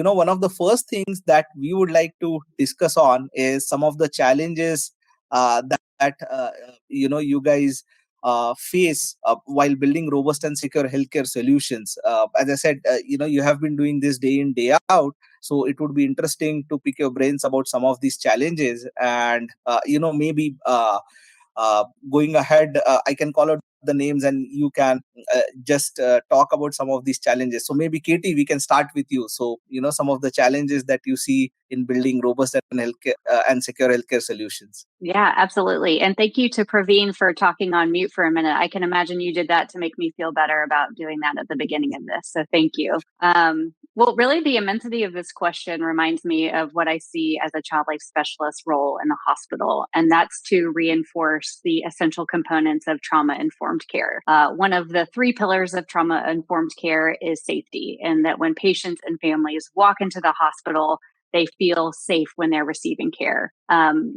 one of the first things that we would like to discuss on is some of the challenges that you guys face while building robust and secure healthcare solutions. As I said, you have been doing this day in, day out. So it would be interesting to pick your brains about some of these challenges, and maybe going ahead, I can call out the names and you can just talk about some of these challenges. So maybe Katie, we can start with you. So some of the challenges that you see in building robust and healthcare and secure healthcare solutions. Yeah, absolutely. And thank you to Praveen for talking on mute for a minute. I can imagine you did that to make me feel better about doing that at the beginning of this. So thank you. Well, really, the immensity of this question reminds me of what I see as a child life specialist role in the hospital, and that's to reinforce the essential components of trauma-informed care. One of the three pillars of trauma-informed care is safety, and that when patients and families walk into the hospital, they feel safe when they're receiving care,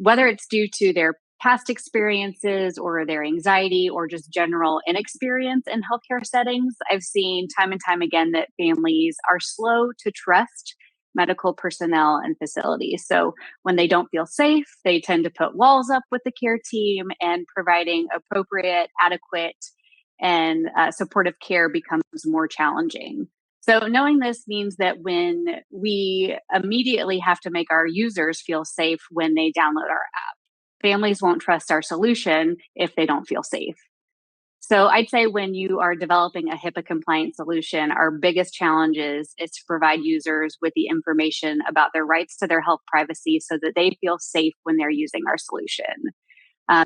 whether it's due to their past experiences or their anxiety or just general inexperience in healthcare settings. I've seen time and time again that families are slow to trust medical personnel and facilities. So when they don't feel safe, they tend to put walls up with the care team, and providing appropriate, adequate, and supportive care becomes more challenging. So knowing this means that when we immediately have to make our users feel safe when they download our app, families won't trust our solution if they don't feel safe. So I'd say when you are developing a HIPAA compliant solution, our biggest challenge is to provide users with the information about their rights to their health privacy so that they feel safe when they're using our solution.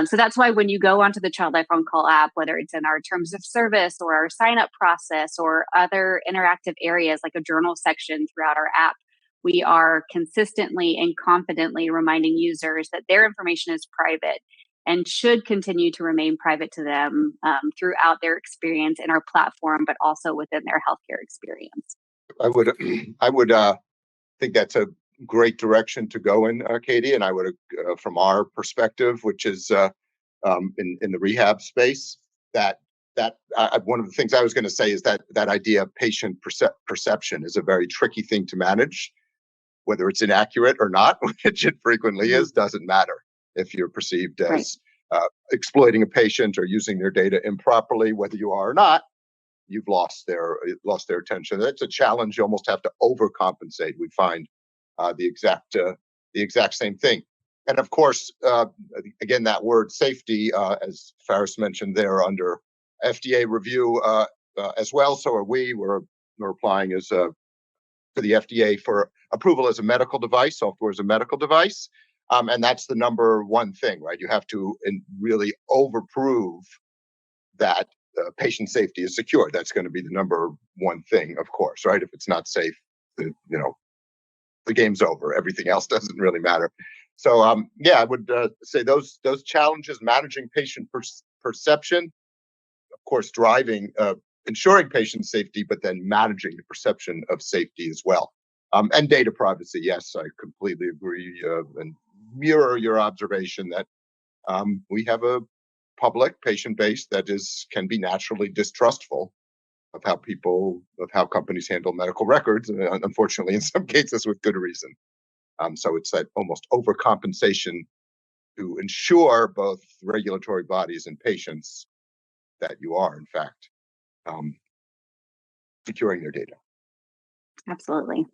So that's why when you go onto the Child Life On Call app, whether it's in our terms of service or our sign up process or other interactive areas like a journal section throughout our app, we are consistently and confidently reminding users that their information is private and should continue to remain private to them throughout their experience in our platform, but also within their healthcare experience. I would think that's a great direction to go in, Katie. And I would, from our perspective, which is in the rehab space, that one of the things I was going to say is that idea of patient perception is a very tricky thing to manage. Whether it's inaccurate or not, which it frequently is, doesn't matter. If you're perceived as exploiting a patient or using their data improperly, whether you are or not, you've lost their attention. That's a challenge. You almost have to overcompensate. We find the exact same thing. And of course, again, that word safety, as Faris mentioned, there under FDA review as well. So are we. We're applying as to the FDA for approval as a medical device, software as a medical device. And that's the number one thing, right? You have to really overprove that patient safety is secure. That's going to be the number one thing, of course, right? If it's not safe, the game's over. Everything else doesn't really matter. So, I would say those challenges, managing patient perception, of course, driving, ensuring patient safety, but then managing the perception of safety as well. And data privacy. Yes, I completely agree and mirror your observation that we have a public patient base that can be naturally distrustful of how companies handle medical records, unfortunately, in some cases with good reason. So it's that almost overcompensation to ensure both regulatory bodies and patients that you are, in fact, securing their data. Absolutely.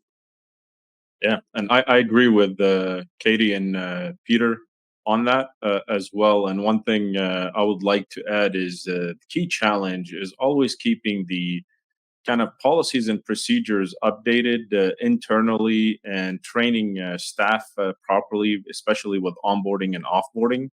Yeah, and I agree with Katie and Peter on that as well. And one thing I would like to add is the key challenge is always keeping the kind of policies and procedures updated internally and training staff properly, especially with onboarding and offboarding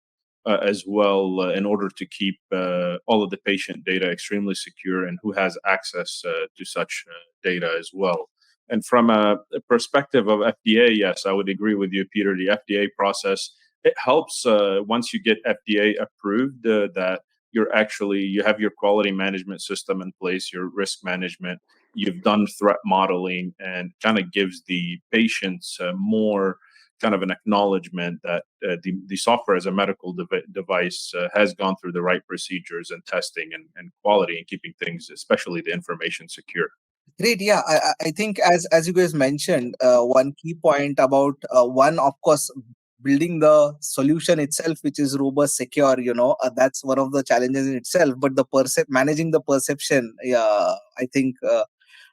as well, in order to keep all of the patient data extremely secure and who has access to such data as well. And from a perspective of FDA, yes, I would agree with you, Peter. The FDA process, it helps once you get FDA approved that you have your quality management system in place, your risk management, you've done threat modeling, and kind of gives the patients more kind of an acknowledgement that the software as a medical device has gone through the right procedures and testing and quality and keeping things, especially the information, secure. Great. Yeah, I think as you guys mentioned, one key point about one, of course, building the solution itself, which is robust, secure. That's one of the challenges in itself. But the managing the perception, yeah, I think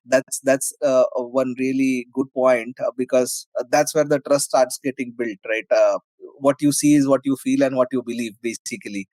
that's one really good point, because that's where the trust starts getting built, right? What you see is what you feel and what you believe, basically.